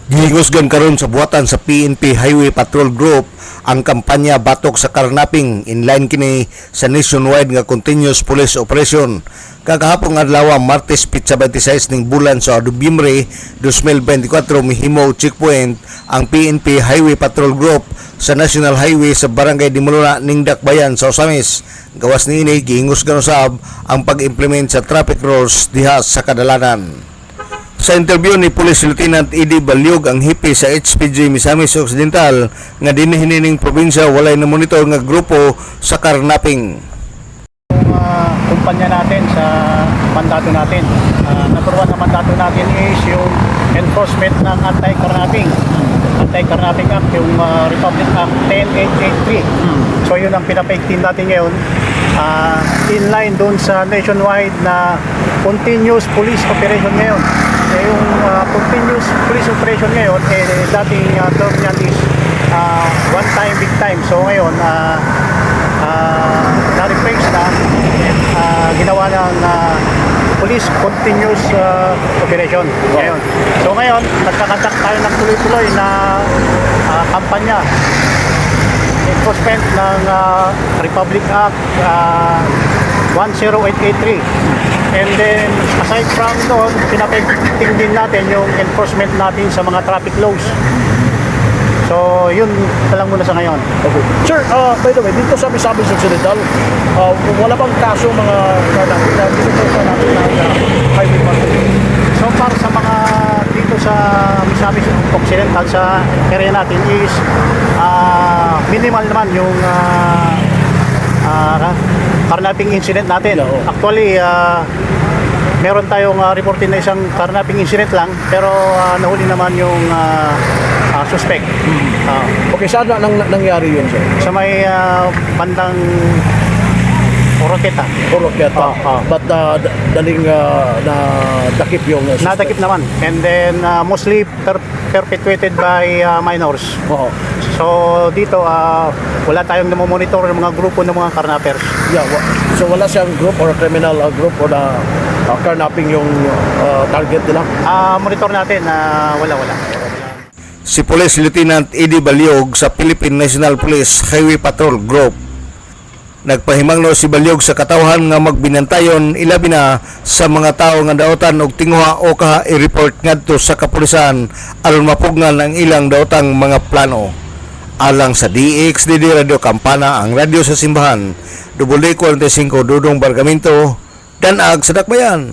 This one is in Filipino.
Gihingusgan karon sa buhatan sa PNP Highway Patrol Group ang kampanya batok sa karnaping inline kini sa nationwide nga continuous police operation. Kagahapon nga adlaw Martes pitsa 26 ning bulan sa Nobyembre 2024 mihimo checkpoint ang PNP Highway Patrol Group sa National Highway sa Barangay Dimuluna ning Dakbayan sa Osamis. Gawas niini gihingusgan usab ang pag-implement sa traffic rules diha sa kadalanan. Sa interview ni Police Lieutenant Eddie Balyog ang hipi sa HPG Misamis Occidental nga dinhi hining probinsya walay na monitor nga grupo sa karnaping. Kumpanya natin sa mandato natin. Number one na mandato natin is yung enforcement ng Anti-Carnapping. Anti-Carnapping Act, yung Republic Act 10883. So yun ang pinapaigtin natin ngayon. Inline doon sa nationwide na continuous police operation ngayon. Yung continuous police operation ngayon, dating term niyan is one time, big time. So ngayon, na-replace na, ginawa ng police continuous operation ngayon. So ngayon, nagkakatak tayo ng tuloy-tuloy na kampanya enforcement ng Republic Act 10883. And then, aside from doon, pinapagting din natin yung enforcement natin sa mga traffic laws. So, yun lang muna sa ngayon. Okay. Sir, by the way, dito sa Misamis Occidental, wala bang kaso mga karnaping na dito sa natin na highway patrol? So far sa mga dito sa Misamis Occidental sa area natin is minimal naman yung carnapping incident natin. Actually, meron tayong reported na isang carnapping incident lang, pero nahuli naman yung suspect. Okay, saan na nangyari yun, sir? Sa may bandang Oroqueta. Oroqueta. But daling na dakip yung suspect? Nadakip naman. And then mostly perpetuated by minors. Oo. So dito wala tayong namomonitor ng mga grupo ng mga carnappers. Yeah, so wala siyang group or criminal group o na carnapping yung target nila? Monitor natin wala. Si Police Lieutenant Eddie Balyog sa Philippine National Police Highway Patrol Group. Nagpahimangno si Balyog sa katawhan nga magbinantayon ilabi na sa mga tao nga daotan og tinguha o kaha i-report ngadto sa kapulisan aron mapugnan ang ilang daotang mga plano. Alang sa DXDD Radio Kampana, ang radyo sa simbahan, WD45 Dudong Bargamento, Danag sa Dakbayan.